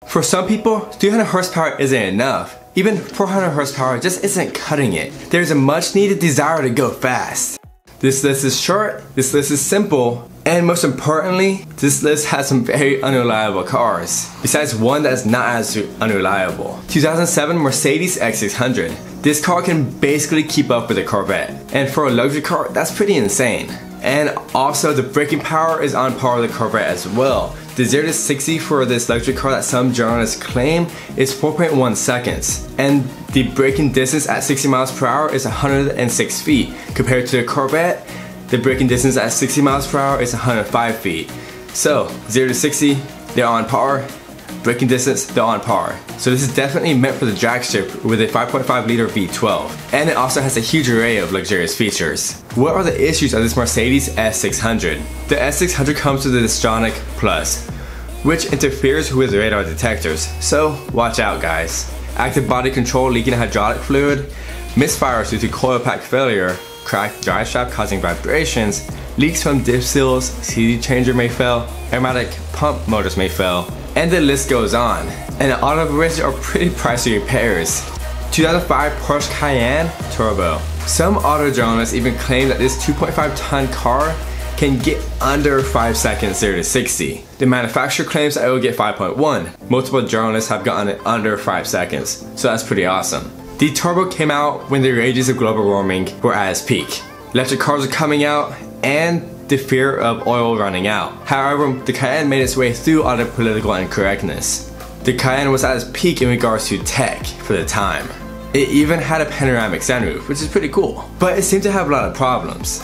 For some people, 300 horsepower isn't enough. Even 400 horsepower just isn't cutting it. There's a much needed desire to go fast. This list is short, this list is simple, and most importantly, this list has some very unreliable cars. Besides one that's not as unreliable. 2007 Mercedes E63. This car can basically keep up with a Corvette. And for a luxury car, that's pretty insane. And also the braking power is on par with the Corvette as well. The 0 to 60 for this luxury car that some journalists claim is 4.1 seconds. And the braking distance at 60 miles per hour is 106 feet. Compared to the Corvette, the braking distance at 60 miles per hour is 105 feet. So 0 to 60, they're on par. Braking distance, they're on par. So this is definitely meant for the drag strip with a 5.5 liter V12. And it also has a huge array of luxurious features. What are the issues of this Mercedes E600? The E600 comes with the Distronic Plus, which interferes with radar detectors. So watch out guys. Active body control leaking hydraulic fluid, misfires due to coil pack failure, cracked drive shaft causing vibrations, leaks from dip seals, CD changer may fail, aromatic pump motors may fail, and the list goes on. And all of which are pretty pricey repairs. 2005 Porsche Cayenne Turbo. Some auto journalists even claim that this 2.5 ton car can get under 5 seconds 0 to 60. The manufacturer claims that it will get 5.1. Multiple journalists have gotten it under 5 seconds, so that's pretty awesome. The Turbo came out when the rages of global warming were at its peak. Electric cars are coming out and the fear of oil running out. However, the Cayenne made its way through all the political incorrectness. The Cayenne was at its peak in regards to tech for the time. It even had a panoramic sunroof, which is pretty cool. But it seemed to have a lot of problems.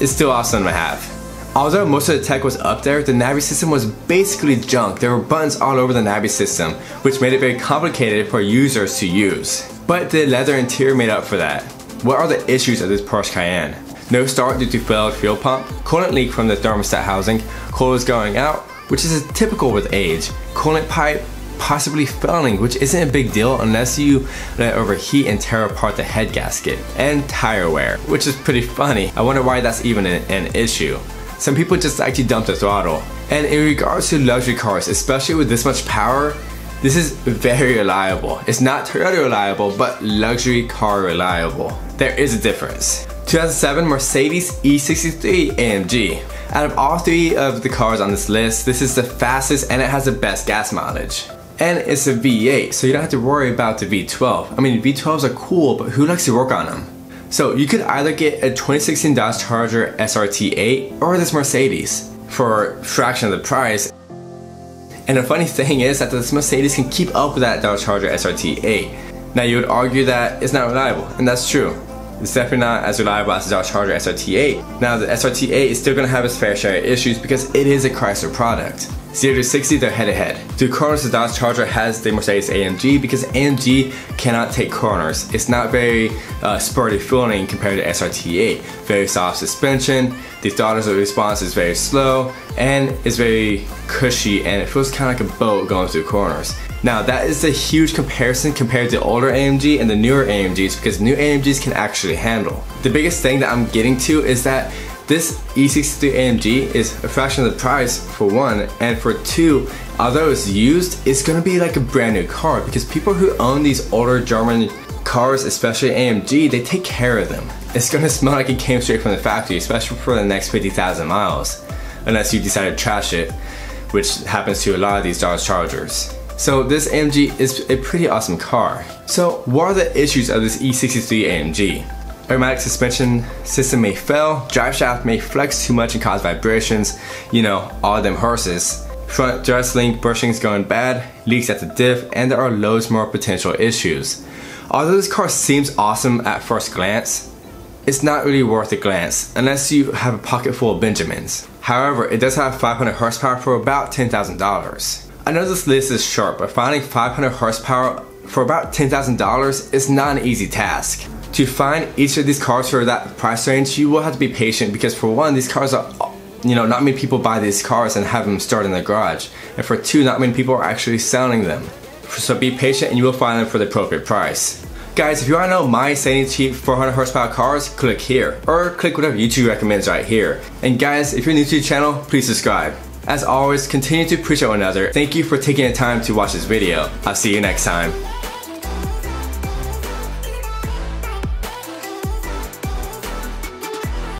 It's still awesome to have. Although most of the tech was up there, the Navi system was basically junk. There were buttons all over the Navi system, which made it very complicated for users to use. But the leather interior made up for that. What are the issues of this Porsche Cayenne? No start due to failed fuel pump, coolant leak from the thermostat housing, coolers going out, which is typical with age, coolant pipe possibly failing, which isn't a big deal unless you let it overheat and tear apart the head gasket, and tire wear, which is pretty funny. I wonder why that's even an issue. Some people just like to dump the throttle. And in regards to luxury cars, especially with this much power, this is very reliable. It's not Toyota reliable, but luxury car reliable. There is a difference. 2007 Mercedes E63 AMG. Out of all three of the cars on this list, this is the fastest and it has the best gas mileage. And it's a V8, so you don't have to worry about the V12. I mean, V12s are cool, but who likes to work on them? So you could either get a 2016 Dodge Charger SRT8 or this Mercedes for a fraction of the price. And the funny thing is that this Mercedes can keep up with that Dodge Charger SRT8. Now you would argue that it's not reliable, and that's true. It's definitely not as reliable as the Dodge Charger SRT8. Now the SRT8 is still going to have its fair share of issues because it is a Chrysler product. 0 to 60, they're head to head. Through corners, the Dodge Charger has the Mercedes AMG because AMG cannot take corners. It's not very sporty feeling compared to SRT8. Very soft suspension, the throttle response is very slow, and it's very cushy, and it feels kind of like a boat going through corners. Now that is a huge comparison compared to older AMG and the newer AMGs because new AMGs can actually handle. The biggest thing that I'm getting to is that this E63 AMG is a fraction of the price for one, and for two, although it's used, it's gonna be like a brand new car because people who own these older German cars, especially AMG, they take care of them. It's gonna smell like it came straight from the factory, especially for the next 50,000 miles, unless you decide to trash it, which happens to a lot of these Dodge Chargers. So this AMG is a pretty awesome car. So what are the issues of this E63 AMG? Aromatic suspension system may fail, drive shaft may flex too much and cause vibrations, you know, all them horses. Front thrust link bushings going bad, leaks at the diff, and there are loads more potential issues. Although this car seems awesome at first glance, it's not really worth a glance unless you have a pocket full of Benjamins. However, it does have 500 horsepower for about $10,000. I know this list is short, but finding 500 horsepower for about $10,000 is not an easy task. To find each of these cars for that price range, you will have to be patient because for one, these cars are, not many people buy these cars and have them stored in their garage. And for two, not many people are actually selling them. So be patient and you will find them for the appropriate price. Guys, if you want to know my insanely cheap 400 horsepower cars, click here. Or click whatever YouTube recommends right here. And guys, if you're new to the channel, please subscribe. As always, continue to appreciate one another. Thank you for taking the time to watch this video. I'll see you next time.